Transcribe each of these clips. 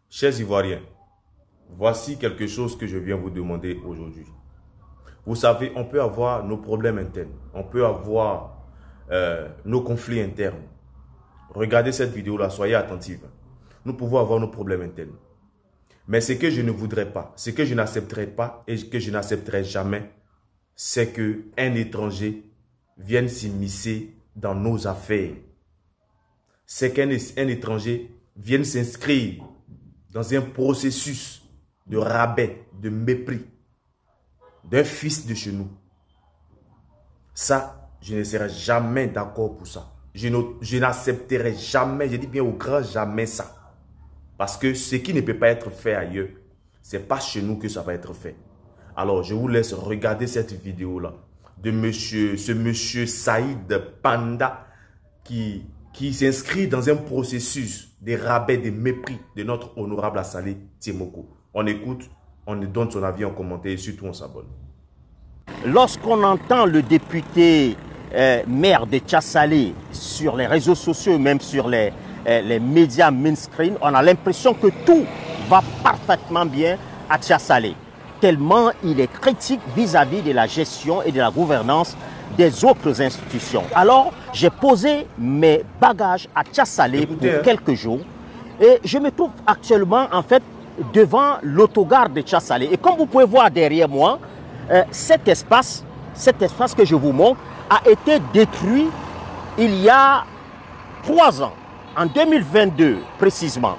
Chers Ivoiriens, voici quelque chose que je viens vous demander aujourd'hui. Vous savez, on peut avoir nos problèmes internes, on peut avoir nos conflits internes. Regardez cette vidéo-là, soyez attentifs. Nous pouvons avoir nos problèmes internes. Mais ce que je ne voudrais pas, ce que je n'accepterai pas et que je n'accepterai jamais, c'est qu'un étranger vienne s'immiscer dans nos affaires. C'est qu'un étranger vienne s'inscrire dans un processus de rabais, de mépris d'un fils de chez nous. Ça, je ne serai jamais d'accord pour ça. Je n'accepterai jamais, je dis bien au grand jamais ça. Parce que ce qui ne peut pas être fait ailleurs, ce n'est pas chez nous que ça va être fait. Alors, je vous laisse regarder cette vidéo-là de ce monsieur Saïd Panda qui s'inscrit dans un processus de rabais, de mépris de notre honorable Assalé Tiemoko. On écoute, on donne son avis en commentaire et surtout on s'abonne. Lorsqu'on entend le député maire de Tchassalé sur les réseaux sociaux, même sur les médias mainstream, on a l'impression que tout va parfaitement bien à Tchassalé, tellement il est critique vis-à-vis de la gestion et de la gouvernance des autres institutions. Alors, j'ai posé mes bagages à Tchassalé pour quelques jours et je me trouve actuellement en fait devant l'autogare de Tchassalé. Et comme vous pouvez voir derrière moi, cet espace que je vous montre a été détruit il y a 3 ans, en 2022 précisément.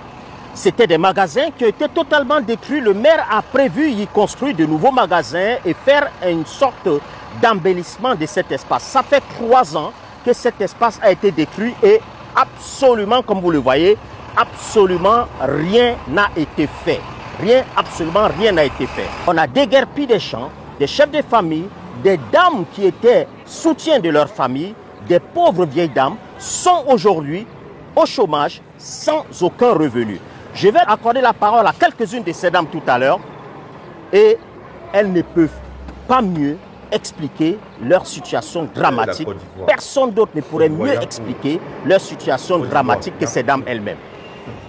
C'était des magasins qui étaient totalement détruits. Le maire a prévu y construire de nouveaux magasins et faire une sorte d'embellissement de cet espace. Ça fait 3 ans que cet espace a été détruit et absolument, comme vous le voyez, absolument rien n'a été fait. Absolument rien n'a été fait. On a déguerpi des champs, des chefs de famille, des dames qui étaient soutiens de leur famille, des pauvres vieilles dames, sont aujourd'hui au chômage sans aucun revenu. Je vais accorder la parole à quelques-unes de ces dames tout à l'heure et elles ne peuvent pas mieux expliquer leur situation dramatique. Personne d'autre ne pourrait mieux expliquer leur situation dramatique que ces dames elles-mêmes.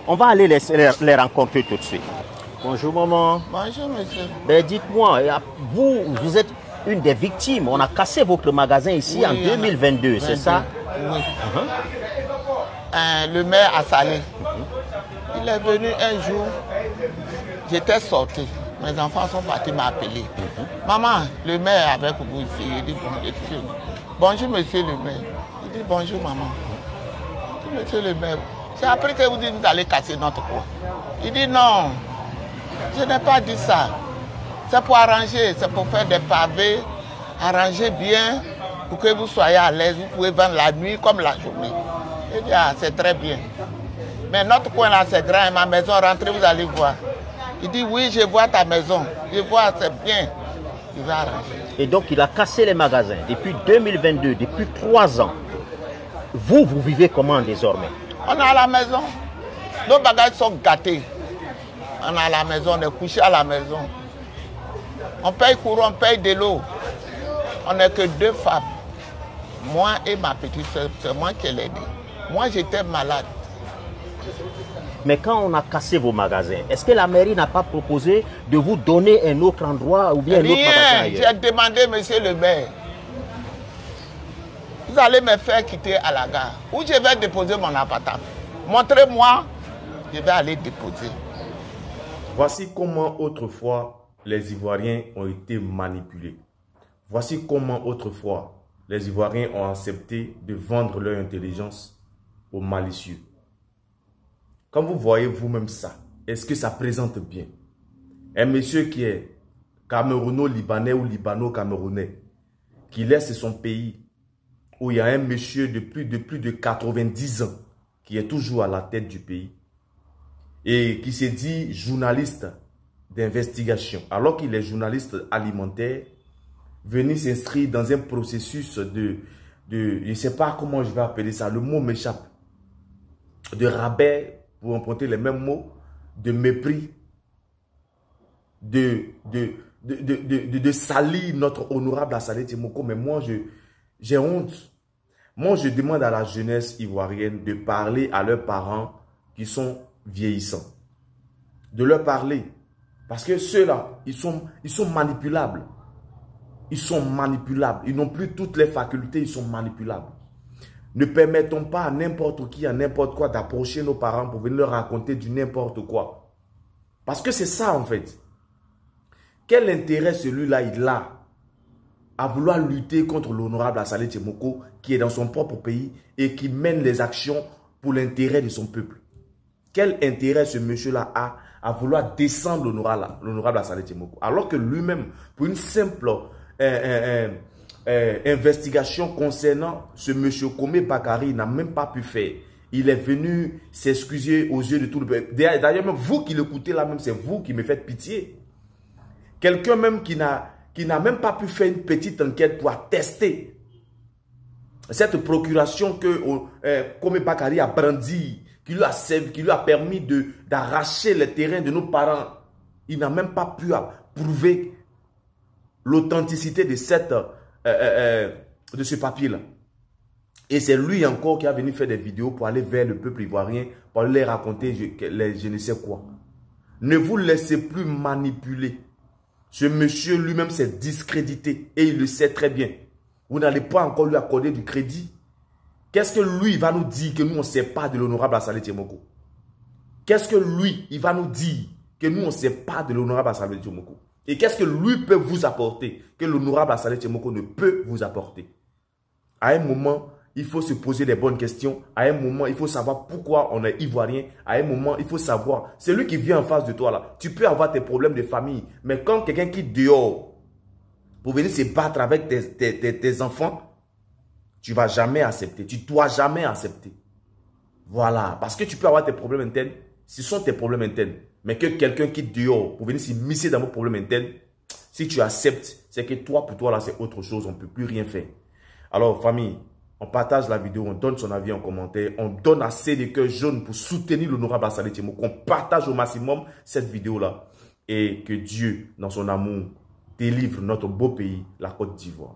On va aller les rencontrer tout de suite. Bonjour maman. Bonjour monsieur. Ben, dites-moi, vous êtes une des victimes. On a cassé votre magasin ici en 2022, c'est ça? Oui. Le maire a salé. Il est venu un jour, j'étais sorti. Mes enfants sont partis m'appeler. Maman, le maire est avec vous ici. Il dit bonjour monsieur le maire. Il dit bonjour maman. Il dit monsieur le maire, c'est après que vous dites que vous allez casser notre coin. Il dit non, je n'ai pas dit ça. C'est pour arranger, c'est pour faire des pavés, arranger bien pour que vous soyez à l'aise. Vous pouvez vendre la nuit comme la journée. Il dit ah, c'est très bien. Mais notre coin là c'est grand et ma maison, rentrez, vous allez voir. Il dit oui, je vois ta maison, je vois, c'est bien. Il va arranger. Et donc il a cassé les magasins depuis 2022, depuis 3 ans. Vous vivez comment désormais? On est à la maison. Nos bagages sont gâtés. On est à la maison, on est couché à la maison. On paye courant, on paye de l'eau. On n'est que 2 femmes. Moi et ma petite soeur, c'est moi qui l'ai dit. Moi j'étais malade. Mais quand on a cassé vos magasins, est-ce que la mairie n'a pas proposé de vous donner un autre endroit ou bien un autre magasin ailleurs? J'ai demandé, monsieur le maire, vous allez me faire quitter à la gare. Où je vais déposer mon appartement? Montrez-moi, je vais aller déposer. Voici comment autrefois les Ivoiriens ont été manipulés. Voici comment autrefois les Ivoiriens ont accepté de vendre leur intelligence aux malicieux. Quand vous voyez vous-même ça, est-ce que ça présente bien? Un monsieur qui est camerouno-libanais ou libano-camerounais, qui laisse son pays, où il y a un monsieur de plus de 90 ans, qui est toujours à la tête du pays, et qui se dit journaliste d'investigation, alors qu'il est journaliste alimentaire, venir s'inscrire dans un processus de je ne sais pas comment je vais appeler ça, le mot m'échappe, de rabais, pour emprunter les mêmes mots, de mépris, de salir notre honorable Assalé Tiemoko. Mais moi, j'ai honte. Moi, je demande à la jeunesse ivoirienne de parler à leurs parents qui sont vieillissants. de leur parler. Parce que ceux-là, ils sont manipulables. Ils sont manipulables. Ils n'ont plus toutes les facultés, ils sont manipulables. Ne permettons pas à n'importe qui, à n'importe quoi d'approcher nos parents pour venir leur raconter du n'importe quoi. Parce que c'est ça en fait. Quel intérêt celui-là il a à vouloir lutter contre l'honorable Assalé Tchemoko qui est dans son propre pays et qui mène les actions pour l'intérêt de son peuple? Quel intérêt ce monsieur-là a à vouloir descendre l'honorable Assalé Tchemoko alors que lui-même, pour une simple investigation concernant ce monsieur Komé Bakari, n'a même pas pu faire. Il est venu s'excuser aux yeux de tout le peuple. D'ailleurs, même vous qui l'écoutez là, même c'est vous qui me faites pitié. Quelqu'un même qui n'a même pas pu faire une petite enquête pour attester cette procuration que Komé Bakari a brandi, qui lui a permis d'arracher les terrains de nos parents. Il n'a même pas pu prouver l'authenticité de ce papier-là. Et c'est lui encore qui a venu faire des vidéos pour aller vers le peuple ivoirien, pour aller raconter je ne sais quoi. Ne vous laissez plus manipuler. Ce monsieur lui-même s'est discrédité et il le sait très bien. Vous n'allez pas encore lui accorder du crédit. Qu'est-ce que lui il va nous dire que nous on ne sait pas de l'honorable Assalé Tchemoko? Qu'est-ce que lui il va nous dire que nous on ne sait pas de l'honorable Assalé Tchemoko? Et qu'est-ce que lui peut vous apporter que l'honorable Assalé Tchemoko ne peut vous apporter? À un moment, il faut se poser les bonnes questions. À un moment, il faut savoir pourquoi on est ivoirien. À un moment, il faut savoir, c'est lui qui vient en face de toi là. Tu peux avoir tes problèmes de famille, mais quand quelqu'un quitte dehors pour venir se battre avec tes enfants, tu ne vas jamais accepter. Tu ne dois jamais accepter. Voilà. Parce que tu peux avoir tes problèmes internes. Ce sont tes problèmes internes. Mais que quelqu'un quitte dehors pour venir s'immiscer dans vos problèmes internes, si tu acceptes, c'est que toi, pour toi, là, c'est autre chose. On ne peut plus rien faire. Alors, famille, on partage la vidéo, on donne son avis en commentaire. On donne assez de cœurs jaunes pour soutenir l'honorable Assalé Tchemoko. On partage au maximum cette vidéo-là. Et que Dieu, dans son amour, délivre notre beau pays, la Côte d'Ivoire.